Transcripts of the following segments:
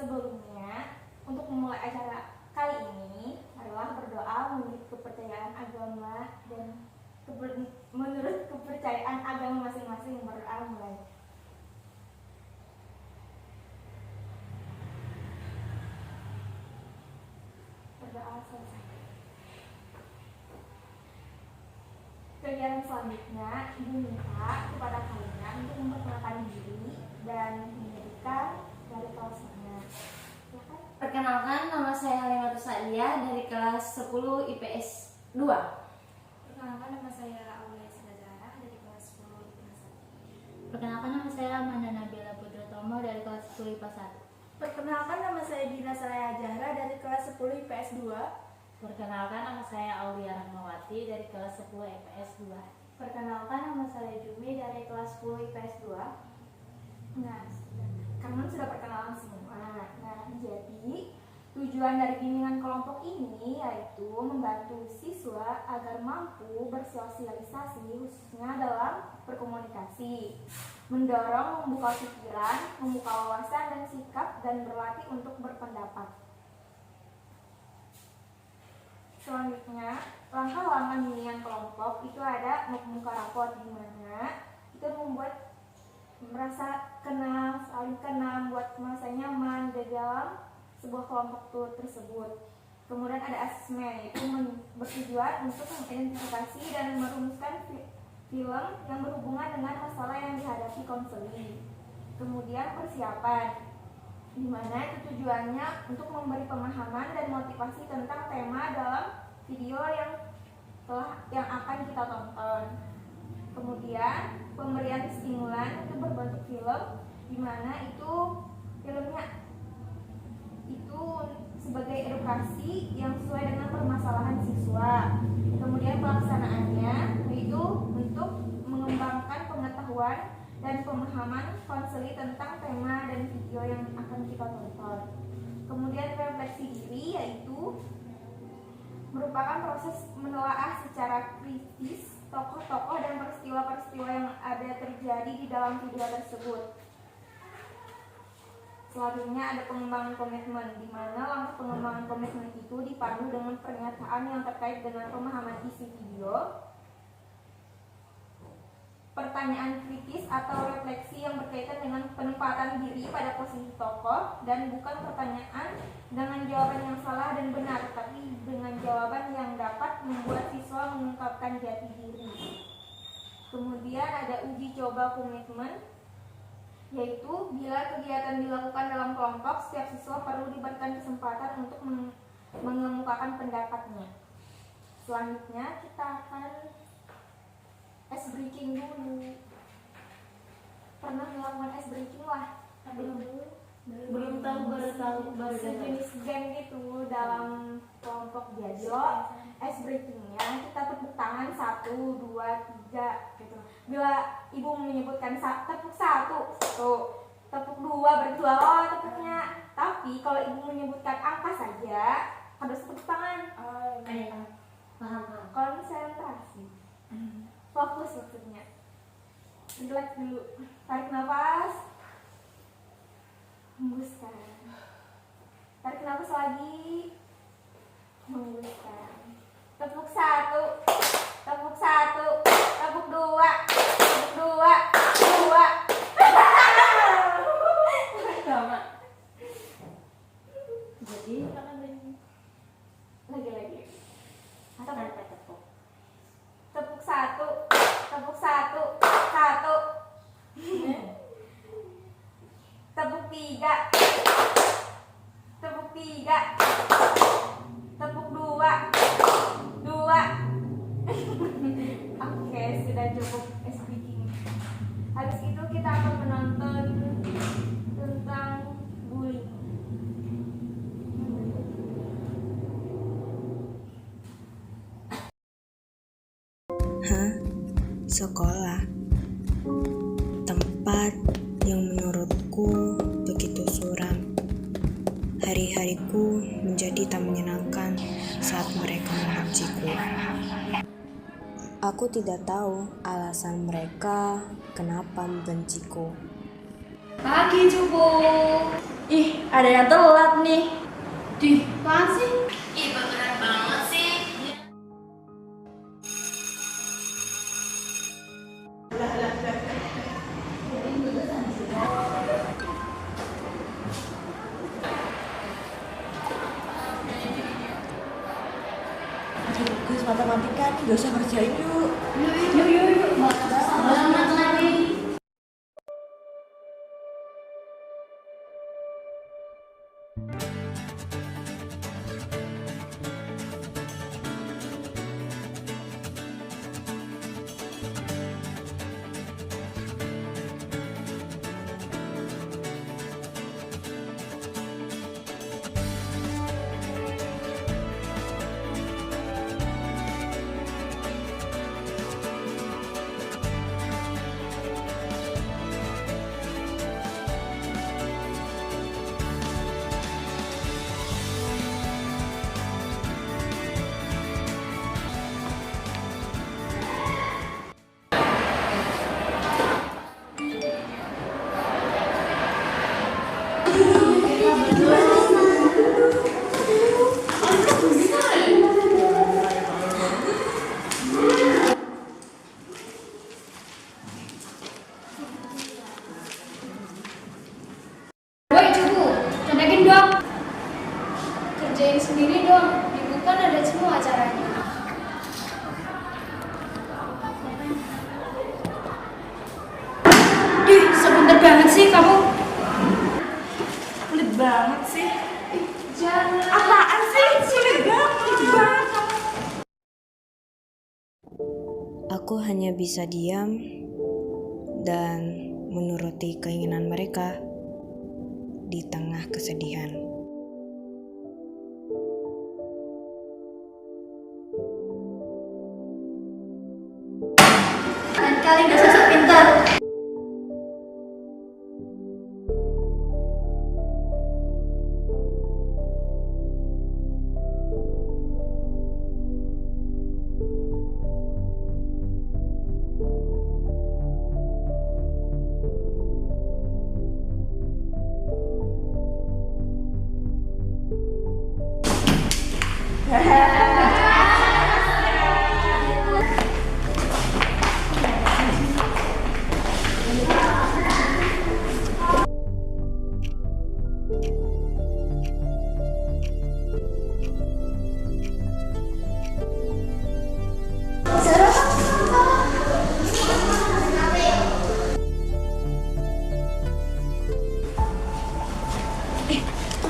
Sebelumnya, untuk memulai acara kali ini adalah berdoa menurut kepercayaan agama dan menurut kepercayaan agama masing-masing. Berdoa mulai. Berdoa selesai. Kegiatan selanjutnya, Ibu minta kepada kalian untuk memperkenalkan diri dan menyebutkan dari kelasnya. Perkenalkan, nama saya Halimatus Sa'diyah dari kelas 10 IPS 2. Perkenalkan, nama saya Aulia Sadara dari kelas 10 IPS 1. Perkenalkan, nama saya Amanda Nabila Putrotomo dari kelas 10 IPA 1. Perkenalkan, nama saya Dina Saraya Jahra dari kelas 10 IPS 2. Perkenalkan, nama saya Aulia Rahmawati dari kelas 10 IPS 2. Perkenalkan, nama saya Jumi dari kelas 10 IPS 2. Nah, kalian sudah perkenalan semua. Nah, jadi tujuan dari bimbingan kelompok ini yaitu membantu siswa agar mampu bersosialisasi khususnya dalam berkomunikasi, mendorong membuka pikiran, membuka wawasan dan sikap, dan berlatih untuk berpendapat. Selanjutnya, langkah-langkah bimbingan kelompok itu ada membuka rapor, di mana kita membuat merasa kenal, saling kenal, buat merasa nyaman di dalam sebuah kelompok tersebut. Kemudian ada asesmen, yaitu bertujuan untuk mengidentifikasi dan merumuskan film yang berhubungan dengan masalah yang dihadapi konseling. Kemudian persiapan, di mana itu tujuannya untuk memberi pemahaman dan motivasi tentang tema dalam video yang akan kita tonton. Kemudian pemberian stimulan untuk berbentuk film, di mana itu filmnya itu sebagai edukasi yang sesuai dengan permasalahan siswa. Kemudian pelaksanaannya yaitu untuk mengembangkan pengetahuan dan pemahaman konseli tentang tema dan video yang akan kita tonton. Kemudian refleksi diri, yaitu merupakan proses menelaah secara kritis tokoh-tokoh dan peristiwa-peristiwa yang ada terjadi di dalam video tersebut. Selanjutnya ada pengembangan komitmen, di mana langkah pengembangan komitmen itu dipandu dengan pernyataan yang terkait dengan pemahaman isi video, pertanyaan kritis atau refleksi yang berkaitan dengan penempatan diri pada posisi tokoh, dan bukan pertanyaan dengan jawaban yang salah dan benar, tapi dengan jawaban yang dapat membuat siswa mengungkapkan jati diri. Kemudian ada uji coba komitmen, yaitu bila kegiatan dilakukan dalam kelompok, setiap siswa perlu diberikan kesempatan untuk mengemukakan pendapatnya. Selanjutnya kita akan ice breaking dulu. Pernah melakukan ice breaking lah? Belum tahu, baru tahu. Sejenis game gitu dalam kelompok. Jadi lo ice breakingnya kita tepuk tangan 1, 2, 3 gitu. Bila ibu menyebutkan tepuk 1, tepuk 2 berarti 2 lo tepuknya. Tapi kalau ibu menyebutkan angka saja harus tepuk tangan. Paham. Konsentrasi, fokus maksudnya. Relax dulu, tarik nafas, hembuskan, tarik nafas lagi, hembuskan. Tepuk 1, tepuk 1, tepuk 2, tepuk 2, 2. Sama. Jadi Lagi. tanpa tepuk. Tepuk 1, tepuk 1, 1. Tepuk 3, tepuk 3, tepuk 2, 2. Oke, sudah cukup speaking. Habis itu kita akan menonton tentang bullying. Sekolah, tempat yang menurutku begitu suram. Hari-hariku menjadi tak menyenangkan saat mereka membenciku. Aku tidak tahu alasan mereka kenapa membenciku. Pagi cupu. Ih, ada yang telat nih. Dih, apaan sih? Ih, beneran banget sih. Guys, matematika nih, gak usah ngerjain yuk. Selamat lagi. Woi cupu, contekin dong. Kerjain sendiri dong, ibu kan ada semua acaranya. Ih, sebentar banget sih kamu. Pelit banget sih. Jangan. Apaan sih? Pelit banget kamu. Aku hanya bisa diam dan menuruti keinginan mereka di tengah kesedihan. Lain kali gak sosok pintar.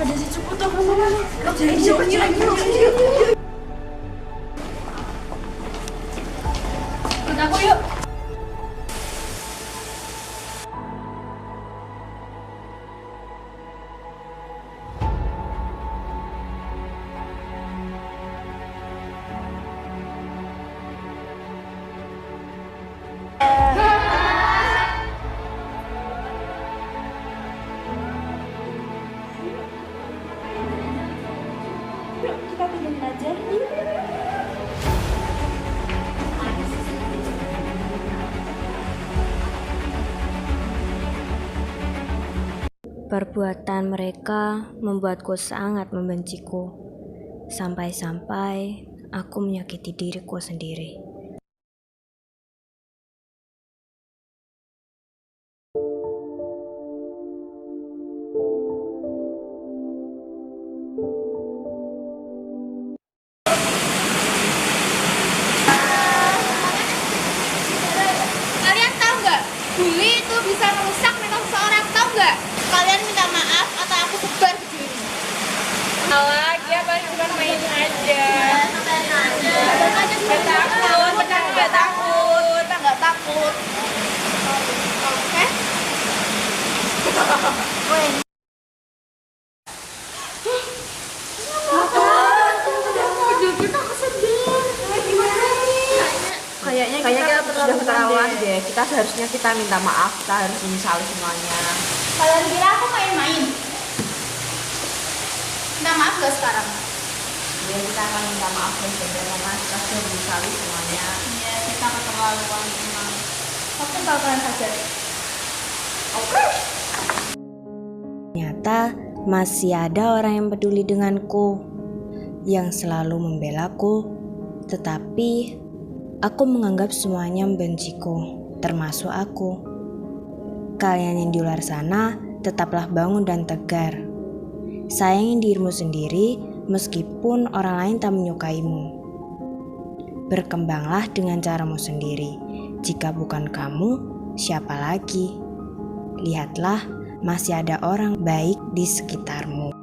Ada si cupu tuh. Kerjain yuk. Ikut aku yuk. Yuk, kita pindahin aja. Perbuatan mereka membuatku sangat membenciku, sampai-sampai aku menyakiti diriku sendiri. Kalian tahu nggak? Bully itu bisa merusak mental seseorang, tahu nggak? Kalian minta maaf atau aku sebar video ini. Alah, dia paling cuma main aja. Gak takut, nggak takut. Oke? Kayaknya kita sudah keterlaluan deh. Kita seharusnya kita minta maaf, kita harus menyesali semuanya. Kalian kira aku main-main? Minta maaf gak sekarang? Ya, kita akan minta maaf dan karena kita sudah menyesali semuanya. Iya, kita keterlaluan emang. Waktu kalian saja. Oke. masih ada orang yang peduli denganku, yang selalu membelaku, tetapi aku menganggap semuanya membenciku, termasuk aku. Kalian yang di luar sana, tetaplah bangun dan tegar. Sayangi dirimu sendiri meskipun orang lain tak menyukaimu. Berkembanglah dengan caramu sendiri. Jika bukan kamu, siapa lagi? Lihatlah, masih ada orang baik di sekitarmu.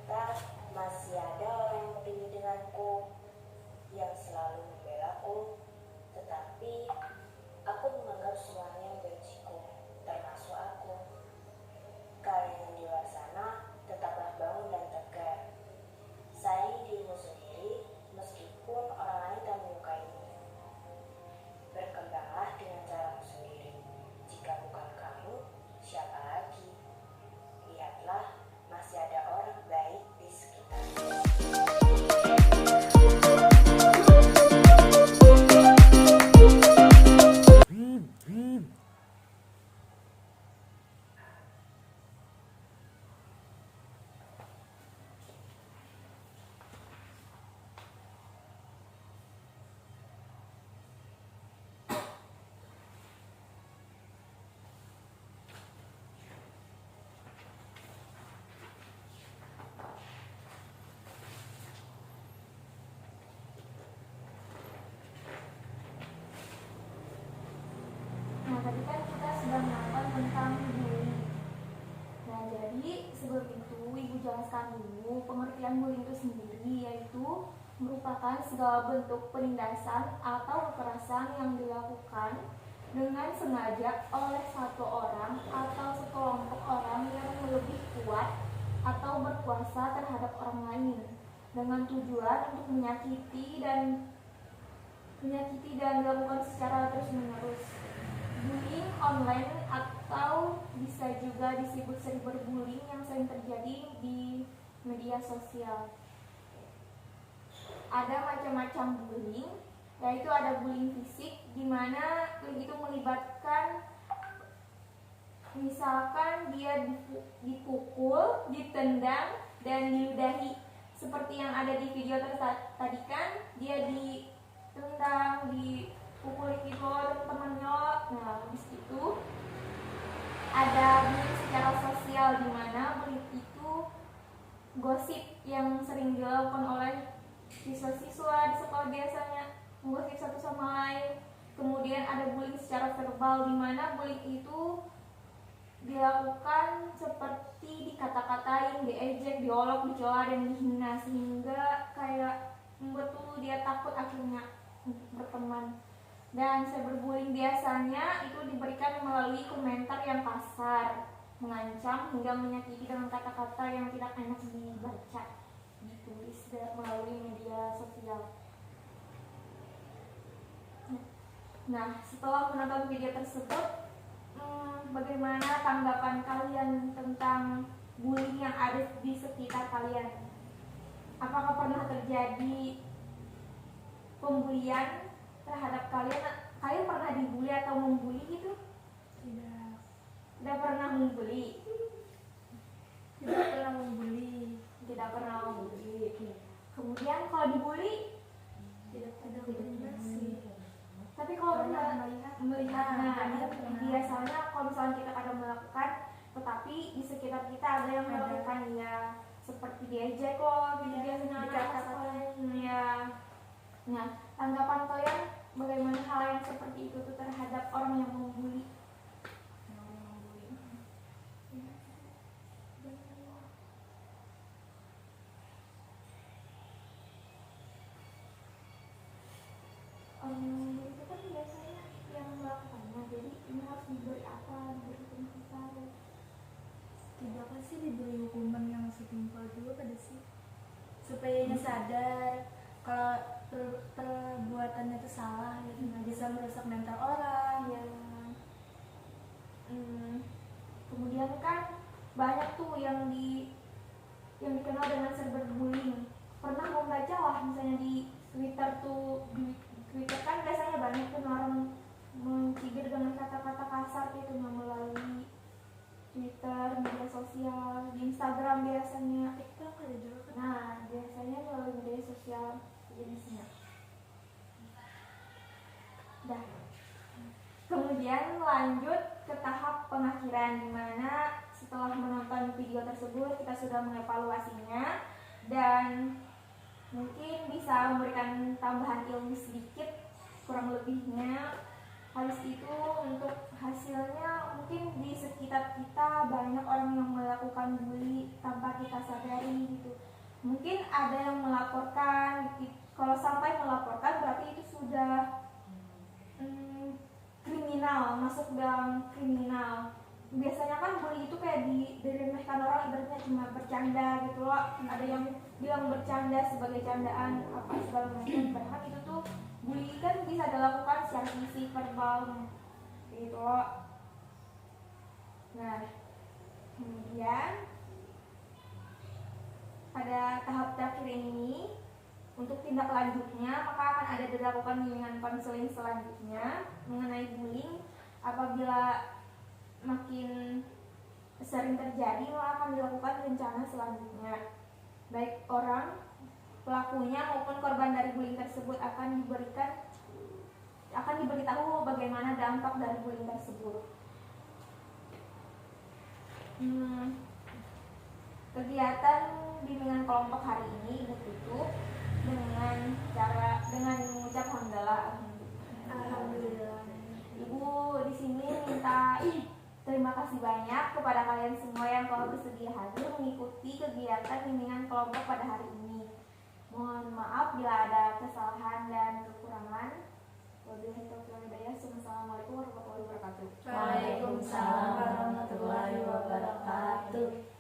Ternyata masih ada orang yang peduli denganku, yang selalu membelaku, tetapi aku menganggap semuanya membenciku, termasuk aku. Kalian yang di luar sana, tetaplah bangun dan tegar. Sayangi dirimu sendiri, meskipun orang lain tak menyukaimu. Berkembanglah dengan caramu sendiri. Jika bukan kamu, siapa lagi? Lihatlah, masih ada orang baik di sekitar. Nah, tadi kan kita sudah menonton tentang bullying. Nah, jadi sebelum itu Ibu jelaskan dulu pengertian bullying itu sendiri, yaitu merupakan segala bentuk penindasan atau kekerasan yang dilakukan dengan sengaja oleh satu orang atau sekelompok orang yang lebih kuat atau berkuasa terhadap orang lain dengan tujuan untuk menyakiti dan dilakukan secara terus-menerus. Bullying online atau bisa juga disebut cyberbullying yang sering terjadi di media sosial. Ada macam-macam bullying, yaitu ada bullying fisik, di mana itu melibatkan misalkan dia dipukul, ditendang, dan diludahi. Seperti yang ada di video tadi kan, dia ditendang, dipukul gitu teman-temannya. Nah, habis itu ada bullying secara sosial, di mana bullying itu gosip yang sering dilakukan oleh siswa-siswa di sekolah, biasanya menggosip satu sama lain. Kemudian ada bullying secara verbal, di mana bullying itu dilakukan seperti dikata-katain, diejek, diolok, dicela, dan dihina, sehingga kayak membuat dia takut akhirnya berteman. Dan cyberbullying biasanya itu diberikan melalui komentar yang kasar, mengancam, hingga menyakiti dengan kata-kata yang tidak enak dibaca, ditulis melalui media sosial. Nah, setelah menonton video tersebut, bagaimana tanggapan kalian tentang bullying yang ada di sekitar kalian? Apakah pernah terjadi pembulian terhadap kalian? Kalian pernah dibully atau membuli gitu? Tidak pernah membuli. Tidak pernah membuli. Kemudian kalau dibully? Tidak pernah sih. Tapi kalau melihat, biasanya kalau misalnya kita ada melakukan, tetapi di sekitar kita ada yang melakukan, ya seperti diejek kok, gitu biasanya dikata-katain, ya. Nah, tanggapan kalian bagaimana hal yang seperti itu tuh terhadap orang yang membuli? Itu kan biasanya yang melakukannya, jadi ini harus diberi apa, diberi pengetahuan. Tidaklah sih diberi hukuman yang setimpal juga pada sih, supaya dia sadar kalau perbuatannya itu salah, gitu, nggak bisa merusak mental orang ya. Kemudian kan banyak tuh yang dikenal dengan cyberbullying. Kemudian lanjut ke tahap pengakhiran, di mana setelah menonton video tersebut kita sudah mengevaluasinya dan mungkin bisa memberikan tambahan ilmu sedikit kurang lebihnya. Habis itu untuk hasilnya mungkin di sekitar kita banyak orang yang melakukan bully tanpa kita sadari gitu. Mungkin ada yang melaporkan, kalau sampai melaporkan berarti itu sudah kriminal, masuk dalam kriminal. Biasanya kan bully itu kayak diremehkan orang, ibaratnya cuma bercanda gitu loh. Ada yang bilang bercanda sebagai candaan apa segala macam, padahal itu tuh bully kan bisa dilakukan secara fisik, verbal gitu loh. Nah, kemudian pada tahap terakhir ini untuk tindak lanjutnya maka akan ada dilakukan bimbingan konseling selanjutnya mengenai bullying. Apabila makin sering terjadi maka akan dilakukan rencana selanjutnya. Baik orang pelakunya maupun korban dari bullying tersebut akan diberitahu bagaimana dampak dari bullying tersebut. Kegiatan bimbingan kelompok hari ini Ibu tutup dengan mengucap alhamdulillah. Ibu di sini minta terima kasih banyak kepada kalian semua yang telah bersedia hadir mengikuti kegiatan bimbingan kelompok pada hari ini. Mohon maaf bila ada kesalahan dan kekurangan. Wassalamualaikum warahmatullahi wabarakatuh. Waalaikumsalam warahmatullahi wabarakatuh.